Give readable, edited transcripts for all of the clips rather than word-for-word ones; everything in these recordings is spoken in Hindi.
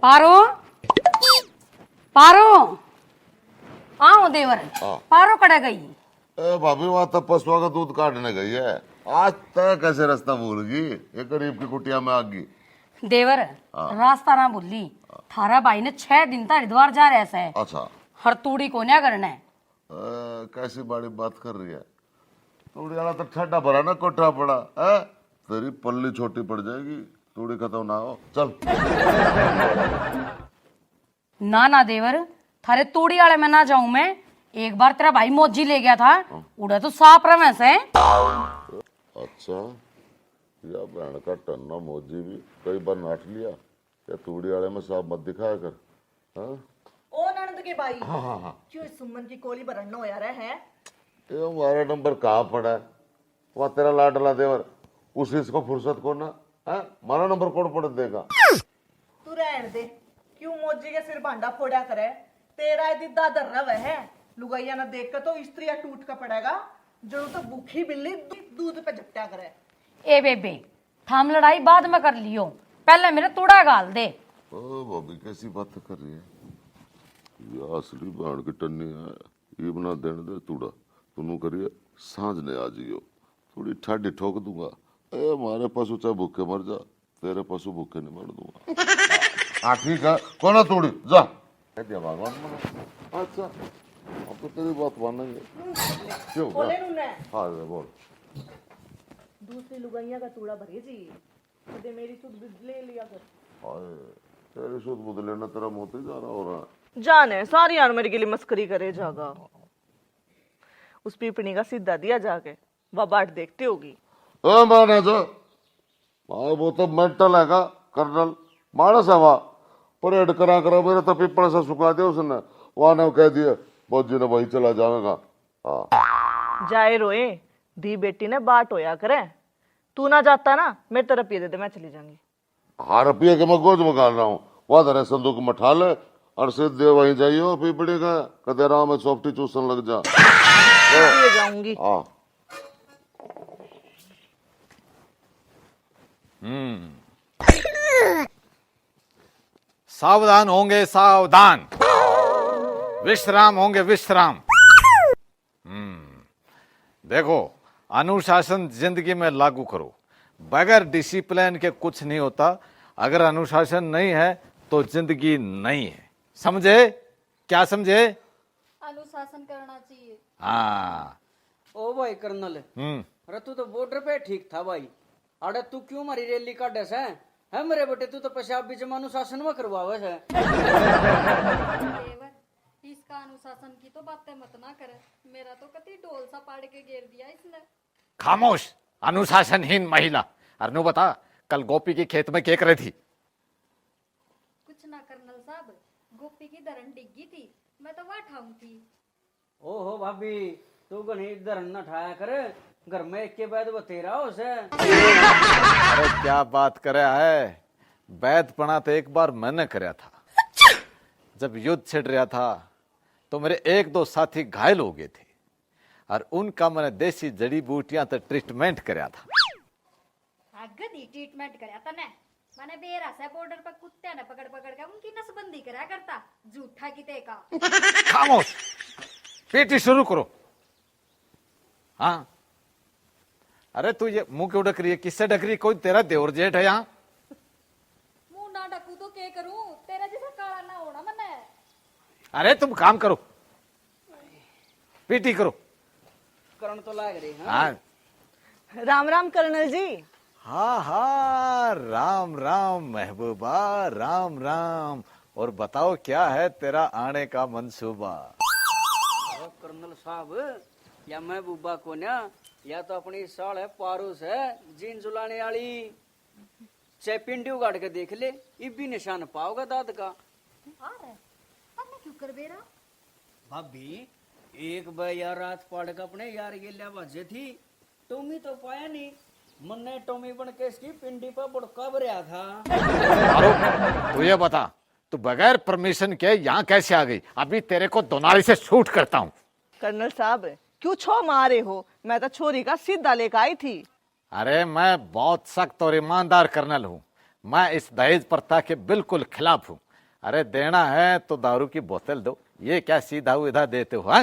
पारो पारो आओ देवर। पारो कड़े गई। भाभी वहां तब पशुओं का दूध काटने गई है। आज तक कैसे रास्ता भूल गई, ये गरीब की कुटिया में आ गई। देवर रास्ता ना भूली। थारा भाई ने 6 दिन तक हरिद्वार जा रहे से। अच्छा हरतूड़ी को क्या करना है। कैसी बड़ी बात कर रही है। तूड़ी वाला तो ठंडा भरा ना कोठा पड़ा है, तेरी पल्ली छोटी पड़ जाएगी, तूड़ी खत्म ना हो। चल ना ना देवर, थारे तूड़ी वाले में ना जाऊं मैं। एक बार तेरा भाई मोजी ले गया था, उड़ा तो साफ रमे से। अच्छा या बहन का टन्ना मोजी भी कई बार नाट लिया। या तूड़ी वाले में साफ मत दिखाया कर। हाँ ओ ननद के भाई। हाँ क्यों सुमन की कोली भरना हो यार है। ये हमारा नंबर कहाँ पड़ा है, वहाँ तेरा लाडला देवर, उसी इसको फुर्सत को ना है, हमारा नंबर कौन पड़ देगा। तू रहने दे, क्यों मोजी के सिर भांडा फोड़ा करे। तेरा दिदा दर रहा है, लुगाइया ना देख कर तो स्त्री टूट का पड़ेगा। जो तो भूखी बिल्ली दूध पे झपटा करे। ए बेबे थाम लड़ाई बाद में कर लियो, पहले मेरे तूड़ा गाल दे। ओ भाभी कैसी बात कर रही है, ये असली बहन की टन्नी है। ये बना देने दे तूड़ा, तुनू करिए सांझ ने आ जियो, थोड़ी ठाडी ठोक दूंगा। ए हमारे पशु चाहे भूखे मर जा, तेरे पशु भूखे नहीं मर दूंगा। हाँ ठीक है, कौन है तूड़ी, जा कह दिया भगवान मैंने। अच्छा अब तो तेरी बात मानेंगे। क्यों बोले नुने हाँ बोल। दूसरी लुगाइया का तूड़ा भरे जी, कदे मेरी सुध ले लिया कर। हाय तेरी सुध बुध लेना तेरा मोती जा रहा हो रहा है। जाने सारी यार मेरे के लिए मस्करी करे जागा। उस पीपनी का सीधा दिया जाके वह बाट देखती होगी। माने जो वो तो मेंटल है का कर्नल, मानस है वहाँ परेड करा करा मेरे तो पिपड़ से सुखा दिया उसने। वहां ने कह दिया बहुत जी ने वही चला जाएगा। हाँ जाए रोए दी बेटी ने बाट होया करे। तू ना जाता ना मेरे तरफ ये दे दे, मैं चली जाऊंगी। हाँ रुपये के मैं गोज मकान रहा हूँ, वहां धरे संदूक में ठा ले और सीधे वहीं जाइयो पीपड़ी का कदे राम में सॉफ्टी चूसन लग जा। ये जाऊंगी। हाँ सावधान होंगे सावधान, विश्राम होंगे विश्राम। देखो अनुशासन जिंदगी में लागू करो, बगैर डिसिप्लिन के कुछ नहीं होता। अगर अनुशासन नहीं है तो जिंदगी नहीं है, समझे? क्या समझे? अनुशासन करना चाहिए। हाँ ओ भाई कर्नल, अरे तू तो बॉर्डर पे ठीक था भाई। अरे तू क्यों मारी रैली काटे से है मेरे बेटे? तू तो पेशाब भी जमा अनुशासन में करवावे है। देवर इसका अनुशासन की तो बातें मत ना करे, मेरा तो कति ढोल सा पाड़ के घेर दिया इसने। खामोश अनुशासनहीन महिला। अरनू बता कल गोपी की खेत में क्या कर रही थी? कुछ ना कर्नल साहब, गोपी की धरन डिग्गी थी, मैं तो वहाँ ठाऊं थी। ओहो भाभी तू गणी इधर न ठाया करे, घर में एक के बाद वो तेरा हो से। अरे क्या बात करे है, वैदपना तो एक बार मैंने कराया था। जब युद्ध छिड़ रहा था तो मेरे 1-2 साथी घायल हो गए थे और उनका मैंने देसी जड़ी बूटियां तो ट्रीटमेंट कराया था। गदी ट्रीटमेंट कराया था ने, मैंने बेरा से बॉर्डर पर कुत्ते ने पकड़ पकड़ के उनकी नसबंदी कराया करता, झूठा किते का। खामोश, पीटी शुरू करो। हाँ अरे तू ये मुंह क्यों ढक रही है? किससे ढक रही है? कोई तेरा देवर जेठ है यहाँ? मुंह ना ढकू तो क्या करूं, तेरा जैसा काला ना होना मने। अरे तुम काम करो, पीटी करो। करण तो लाग रही है। हाँ राम राम कर्नल जी। हाँ हाँ राम राम महबूबा, राम राम। और बताओ क्या है तेरा आने का मंसूबा? कर्नल साहब या महबूबा को ना, या तो अपनी साल है पारूस है जीन जुलाने वाली, चाहे पिंडी उगाड़ के देख ले, इब भी निशान पाओगा दाद का। अरे अन्ने क्यों कर बेरा? भाभी एक बार यार रात पड़ के अपने यार ये लिया बाजे थी, टोमी तो पाया नहीं, मन्ने टोमी बन के इसकी पिंडी पर बुड़का भरया था। अरे तू ये बता, तू बगैर परमिशन के यहाँ कैसे आ गई? अभी तेरे को दोनाली से शूट करता हूँ। कर्नल साहब क्यों छो मारे हो, मैं तो छोरी का सीधा लेकर आई थी। अरे मैं बहुत सख्त और ईमानदार कर्नल हूँ, मैं इस दहेज प्रथा के बिल्कुल खिलाफ हूँ। अरे देना है तो दारू की बोतल दो, ये क्या सीधा उधा देते हो? हाँ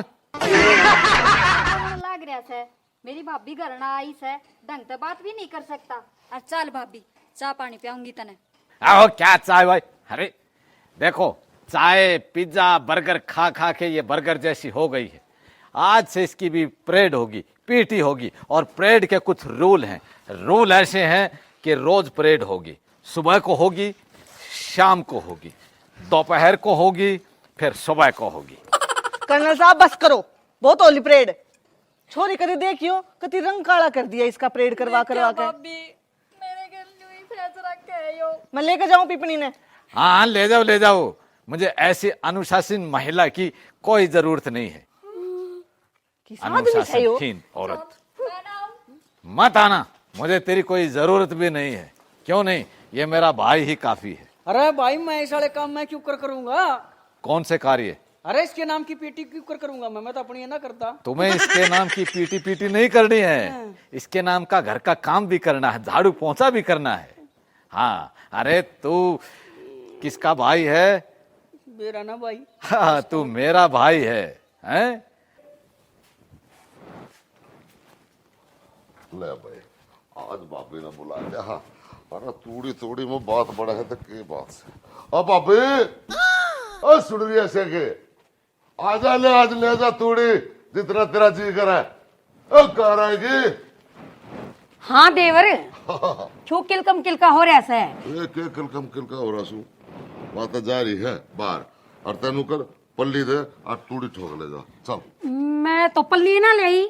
लाग रहा से मेरी भाभी घर ना आई से ढंग से बात भी नहीं कर सकता। और चल भाभी चाय पानी पियाऊंगी तने। आओ क्या चाय भाई? अरे देखो, चाय पिज्जा बर्गर खा खा के ये बर्गर जैसी हो गई है। आज से इसकी भी परेड होगी, पीटी होगी। और परेड के कुछ रूल हैं। रूल ऐसे हैं कि रोज परेड होगी, सुबह को होगी, शाम को होगी, दोपहर को होगी, फिर सुबह को होगी। कर्नल साहब बस करो, बहुत होली परेड। छोरी करी देखियो कति रंग काला कर दिया इसका परेड करवा करवा के। मेरे घर न्यू फ्रेश रख के यो। मैं लेकर जाऊं पिपनी ने? हाँ ले जाओ ले जाओ, मुझे ऐसी अनुशासित महिला की कोई जरूरत नहीं है। अनुशासनहीन औरत मत आना, मुझे तेरी कोई जरूरत भी नहीं है। क्यों नहीं, ये मेरा भाई ही काफी है। अरे भाई मैं इस वाले काम मैं क्यों कर करूंगा? कौन से कार्य? अरे इसके नाम की पीटी क्यों कर करूंगा मैं तो अपनी ये ना करता। तुम्हें इसके नाम की पीटी पीटी नहीं करनी है, इसके नाम का घर का काम भी करना है, झाड़ू पोंछा भी करना है। हाँ, अरे तू किसका भाई है? मेरा ना भाई। हाँ, तू मेरा भाई है, हैं? ले भाई, आज बाबे ने बुला लिया। हाँ, अरे थोड़ी थोड़ी में बात बड़ा है तो के बात से। अब बाबे सुन रही है ऐसे के आजा ले, आज ले जा थोड़ी जितना तेरा जी करे। कह रहेगी? हाँ देवर, क्यों किलकम किलका हो रहा है? एक एक किलकम किलका हो रहा सू, बात जा रही है बाहर। और तेनू कर पल्ली दे और तूड़ी ठोक ले जा। चल। मैं तो पल्ली ना ले आई।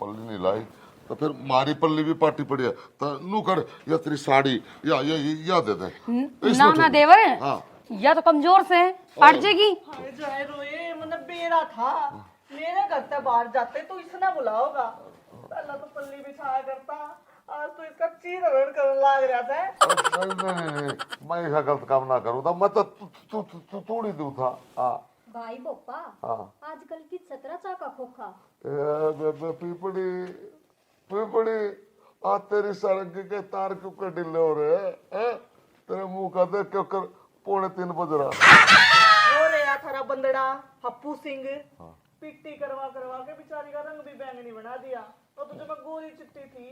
पल्ली नहीं लाई तो फिर मारी पल्ली भी पाटी पड़ी है तो नू कर, या तेरी साड़ी या दे दे। ना ना देवर, हाँ। या तो कमजोर से फट जाएगी। हाय जाए रोए, मैंने बेरा था। मेरे घर से बाहर जाते तो इसने बुलाओगा। पहला तो पल्ली बिछाया करता, आज तो इसका चीर हरण करने लाग रहा था। नहीं, मैं ऐसा गलत काम ना करूँ था। मैं तो तोड़ी दूँ था। हाँ भाई बोपा हाँ। आजकल की 17 चा का खोखा। पीपड़ी पीपड़ी आ तेरी सड़क के तार क्यों कर ढीले हो रहे हैं? तेरे मुंह का देख क्यों कर 2:45 बज रहा। हो रे यार थारा बंदड़ा हप्पू सिंह पिट्टी करवा करवा के बेचारी का रंग भी बैंगनी बना दिया। तो तुझे मैं गोरी चिट्टी थी।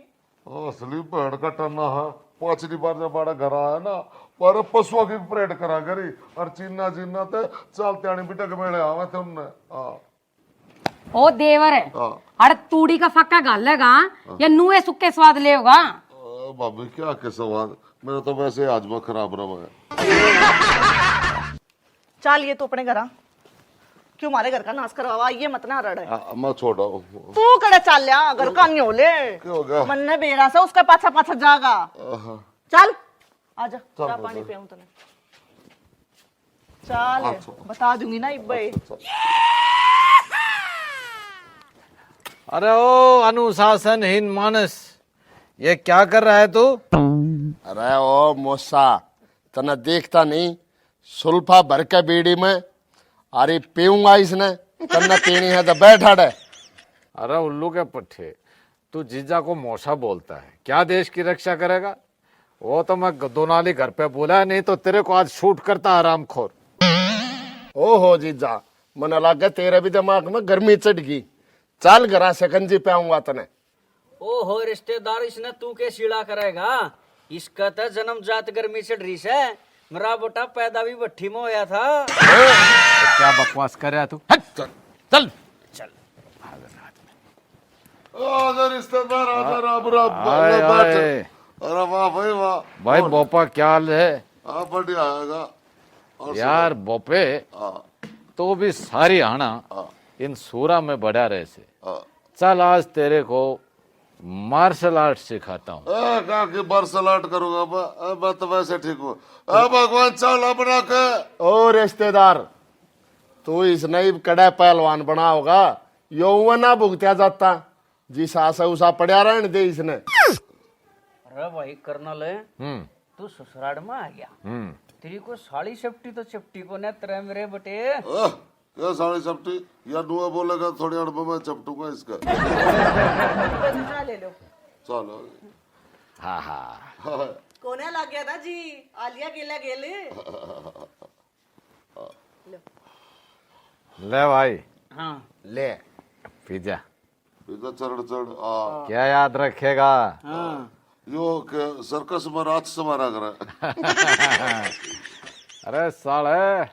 असली भेड़ का टन्ना है। 5वीं बार जब बड़ा घर आया ना, पर पशुआ की परेड करा करी और चीना चीना ते चलते आनी बिटक मेले आवे थे उनने। ओ देवर, अरे तूड़ी का फक्का गाल लेगा या नुए सुक्के स्वाद लेगा? भाभी क्या के सवाल, मेरा तो वैसे आजमा खराब रहा है। चल ये तो अपने घर आ। क्यों हमारे घर का नाश करवा, ये मत ना रड़। मैं छोड़ा हूँ। तू कड़े चल लिया, घर का नहीं हो ले। क्या हो गया? मन ने बेरा से उसका पाछा पाछा जागा। चल आजा, चाय पानी पियाऊं तने। चल बता दूंगी ना इब्बे। अरे ओ अनुशासनहीन मानस, ये क्या कर रहा है तू? अरे ओ मोसा, तना देखता नहीं सुल्फा भर के बीड़ी में अरे पीऊंगा इसने, तन्ने पीनी है तो बैठा रहे। अरे उल्लू के पट्टे, तू जीजा को मौसा बोलता है, क्या देश की रक्षा करेगा? वो तो मैं दोनाली घर पे बोला, नहीं तो तेरे को आज शूट करता हरामखोर। ओहो जीजा, मन लगा तेरे भी दिमाग में गर्मी चढ़ गई। चल घरा शकंजी पे आऊंगा तने। ओ हो रिश्तेदार, इसने तू के सीड़ा करेगा? इसका तो जन्म जात गर्मी चढ़ रही है। मेरा बेटा पैदा भी भट्ठी में होया था। तो क्या बकवास कर रहा तू? हट, चल चल चल। आजा रिश्तेदार, आजा राम राम। आए, आए। अरे वाह भाई वाह। भाई बोपा क्या हाल है? बढ़िया आएगा यार बोपे, तो भी सारी आना इन सूरा में बढ़ा रहे से। चल आज तेरे को मार्शल आर्ट सिखाता हूँ। की मार्शल आर्ट करूंगा मैं तो वैसे ठीक हूँ। भगवान चावला बना के। ओ रिश्तेदार, तू इस नई कड़ा पहलवान बना होगा, यो ना भुगत्या जाता जिस आशा उसा पड़ा रहने दे इसने। अरे भाई कर्नल, तू ससुराल में आ गया। तेरी को साड़ी चपटी तो चपटी को न तेरे मेरे बटे। क्या साड़ी चपटी या नुआ बोलेगा थोड़ी अड़ब में चपटूंगा इसका। ले लो। चलो। हाँ हाँ, कोने लग गया था जी, आलिया गेला गेले। ले भाई हाँ ले पिज्जा इधर चढ़ चढ़ आ क्या याद रखेगा? हाँ यो के सर्कस में रात से मारा करे। अरे साले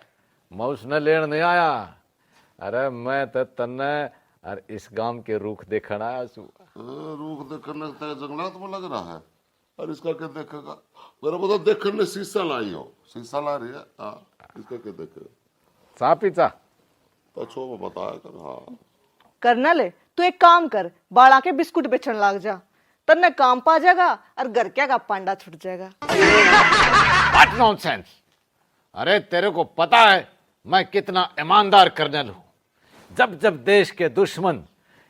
मौस ने लेन नहीं आया। अरे मैं तो तन्ने और इस गांव के रुख देखण आया छू। रूख देखने तक जंगलात में लग रहा है और इसका क्या देखेगा? मेरा मतलब देखने शीशा लाई हो, शीशा ला रही है। हाँ इसका क्या देखेगा? चा पीचा पछो में बताया कर। हाँ कर्नल तू एक काम कर, बाड़ा के बिस्कुट बेचने लग जा, तन्ने काम पा जाएगा और घर क्या का पांडा छूट जाएगा। What nonsense. अरे तेरे को पता है मैं कितना ईमानदार कर्नल हूं। जब जब देश के दुश्मन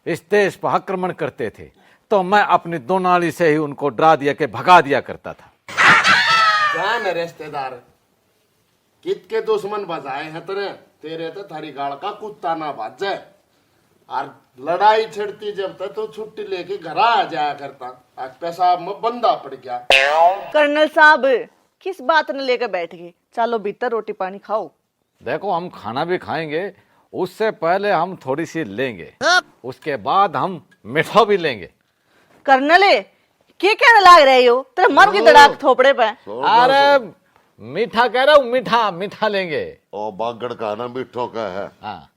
इस देश पर आक्रमण करते थे तो मैं अपनी दो नाली से ही उनको डरा दिया के भगा दिया करता था। जान रिश्तेदार कित के दुश्मन बजाए हैं तेरे तो थारी गाड़ का कुत्ता ना बाजे। और लड़ाई छिड़ती जब तक तो छुट्टी लेके घर आ जाया करता, आज पेशाब में बंदा पड़ गया। कर्नल साहब किस बात ने लेकर बैठ गए? चलो भीतर रोटी पानी खाओ। देखो हम खाना भी खाएंगे, उससे पहले हम थोड़ी सी लेंगे, उसके बाद हम मीठा भी लेंगे। कर्नल क्या कहने लग रहे हो? तेरे मन की धड़ाक थोपड़े पे। अरे मीठा कह रहा हूँ, मीठा मीठा लेंगे। और बागड़ का ना मिठो का है। हाँ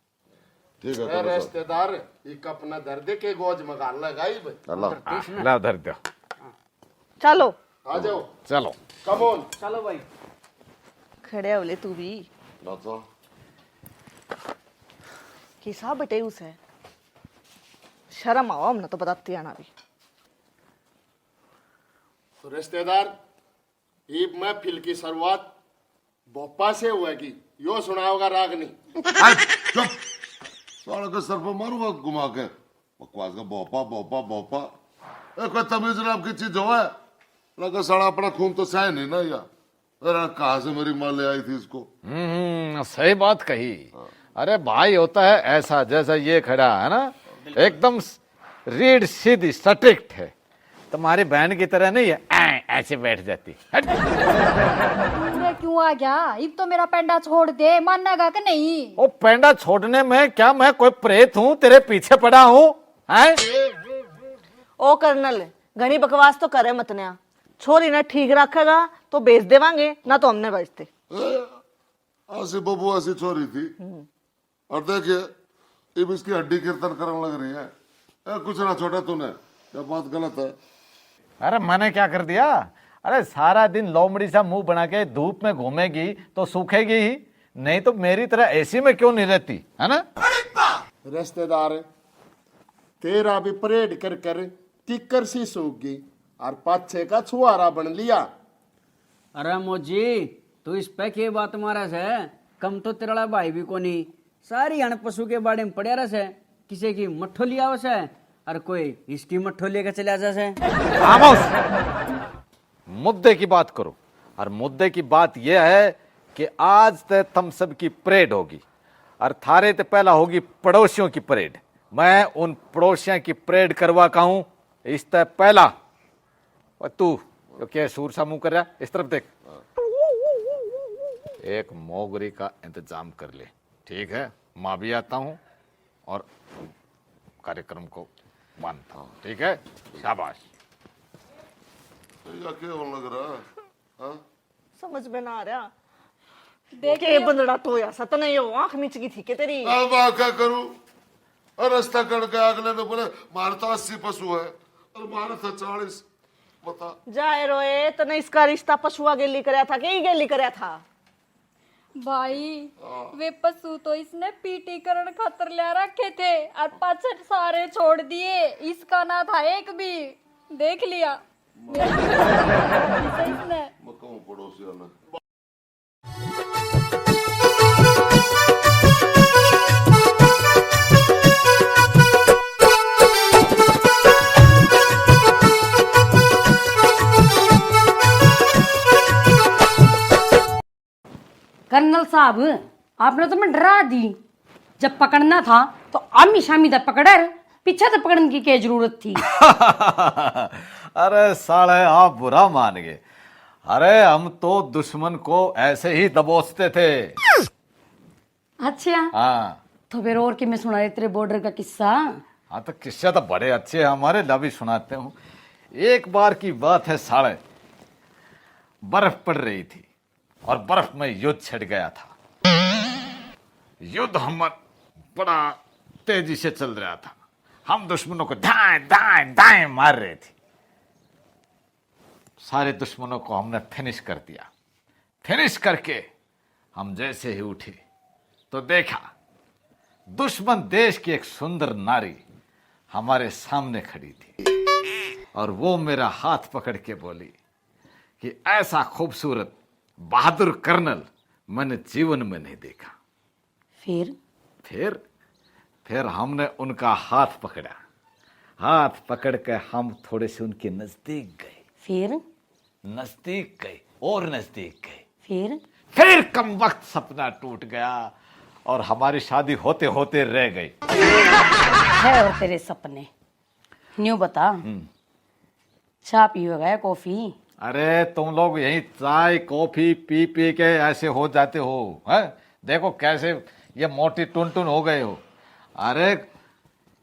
ठीक है ए चलो रिश्तेदार एक अपना दर्द के गोज मगाल लगाई भाई। अल्लाह ला धर दो। चलो आ जाओ चलो कम ऑन। चलो भाई। खड़े होले तू भी नाचा किसा बटे उसे शर्म आओ, हमने तो बताती आना भी। तो रिश्तेदार ईब महफिल की शुरुआत बोपा से हुएगी, यो सुनाओगा रागनी। चुप साले के सर पर मारूंगा घुमा के। बकवास का बोपा बोपा बोपा। कोई तमीज नाम की चीज हो है? लगा साला अपना खून तो सह नहीं ना यार। अरे कहाँ से मेरी माँ ले आई थी इसको? सही बात कही। अरे भाई होता है ऐसा जैसा ये खड़ा है ना, एकदम रीड सीधी स्ट्रिक्ट है। तुम्हारी बहन की तरह नहीं है ऐसे बैठ जाती। हट। पूरे क्यों आ गया? अब तो मेरा पेंडा छोड़ दे, मानेगा कि नहीं? ओ पेंडा छोड़ने में क्या मैं कोई प्रेत हूँ तेरे पीछे पड़ा हूँ? हैं? ओ कर्नल घनी बकवास तो करे मत नया। छोरी ना ठीक रखेगा तो बेच देवांगे, ना तो हमने बेचते। ऐसी बबू ऐसी छोरी थी और देखिए अब इसकी हड्डी कीर्तन करने लग रही है। कुछ ना छोटा तूने, क्या बात गलत है? अरे मैंने क्या कर दिया? अरे सारा दिन लोमड़ी सा मुंह बना के धूप में घूमेगी तो सूखेगी ही, नहीं तो मेरी तरह ऐसी में क्यों नहीं रहती, है ना? रिश्तेदार तेरा भी परेड कर कर किकर सी सूख गई और पाछे का छुआरा बन लिया। अरे मोजी तू इस पे के बात मारा से? कम तो तेरा भाई भी को नहीं, सारी अण पशु के बारे में पड़े रह से। किसी की मट्ठो लिया हो से और कोई इसकी मट्ठो लेकर चला जा से। खामोश। मुद्दे की बात करो। और मुद्दे की बात यह है कि आज तक तुम सब की परेड होगी और थारे ते पहला होगी पड़ोसियों की परेड। मैं उन पड़ोसियों की परेड करवा का हूं इस तक पहला। और तू तो क्या सूर सा मुंह कर रहा, इस तरफ देख। एक मोगरी का इंतजाम कर ले, ठीक है? मैं भी आता हूं और कार्यक्रम को मानता हूं, ठीक है? शाबाश। या क्या होने लग रहा है? हाँ? समझ में ना आ रहा। देखे बंदड़ा तो ऐसा तो नहीं हो, आंख मीच गई थी क्या तेरी? अब मैं क्या करूं? और रास्ता कट गया, अगले ने बोले मारे तो 80 पशु है और मारे था 40। बता जाए रोए तो नहीं, इसका रिश्ता पशुआ गेली कराया था कि गेली कराया था? भाई वे पशु तो इसने पीटी करण खातर ले रखे थे और पाछे सारे छोड़ दिए, इसका ना था एक भी। देख लिया इसने। मैं कहूँ पड़ोसियों ने। कर्नल साहब आपने तो मैं डरा दी। जब पकड़ना था तो आमी शामी तक पकड़, पीछे से पकड़ने की क्या जरूरत थी? अरे साले आप बुरा मान गए। अरे हम तो दुश्मन को ऐसे ही दबोचते थे। अच्छा हाँ तो फिर और कि मैं सुना रही तेरे बॉर्डर का किस्सा। हाँ तो किस्से तो बड़े अच्छे हैं हमारे, लवी सुनाते हूँ। एक बार की बात है साले, बर्फ पड़ रही थी और बर्फ में युद्ध छिड़ गया था। युद्ध हम बड़ा तेजी से चल रहा था, हम दुश्मनों को दाएं दाएं दाएं मार रहे थे। सारे दुश्मनों को हमने फिनिश कर दिया। फिनिश करके हम जैसे ही उठे तो देखा दुश्मन देश की एक सुंदर नारी हमारे सामने खड़ी थी और वो मेरा हाथ पकड़ के बोली कि ऐसा खूबसूरत बहादुर कर्नल मैंने जीवन में नहीं देखा। फिर हमने उनका हाथ पकड़ा। हाथ पकड़ के हम थोड़े से उनके नजदीक गए। नजदीक गए और नजदीक गए। फिर कम वक्त सपना टूट गया और हमारी शादी होते होते रह गई। है और तेरे सपने न्यू बता, चाय पिएगा या कॉफी? अरे तुम लोग यही चाय कॉफी पी पी के ऐसे हो जाते हो, है? देखो कैसे ये मोटी टुन टुन हो गए हो। अरे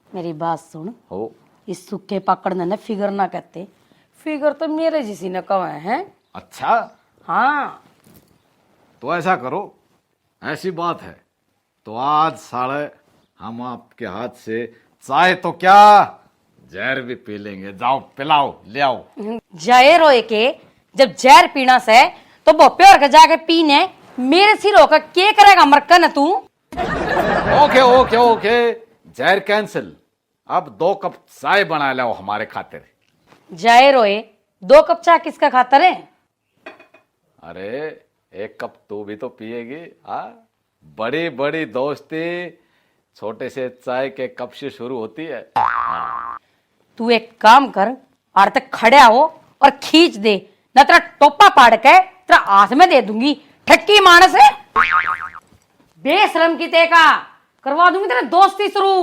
मेरी बात सुन, हो इस सूखे पकड़ने ने फिगर ना कहते, फिगर तो मेरे जैसी न कवा है। अच्छा, हाँ तो ऐसा करो, ऐसी बात है तो आज साढ़े हम आपके हाथ से चाय तो क्या जहर भी पी लेंगे। जाओ पिलाओ, ले आओ। जय रोए के जब जहर पीना से तो वो प्योर के जाके पीने मेरे सिर होकर के करेगा मरकन तू। ओके ओके ओके, जहर कैंसिल। अब 2 कप चाय बना लाओ हमारे खातिर। जय रोए 2 कप चाय किसका खातर है? अरे 1 कप तू भी तो पिएगी। बड़ी बड़ी दोस्ती छोटे से चाय के कप से शुरू होती है। तू एक काम कर, और तक खड़े हो और खींच दे, न तेरा टोपा पाड़ के तेरा हाथ में दे दूंगी। ठक्की मानस है, बेशरम की ते का करवा दूंगी तेरा दोस्ती शुरू।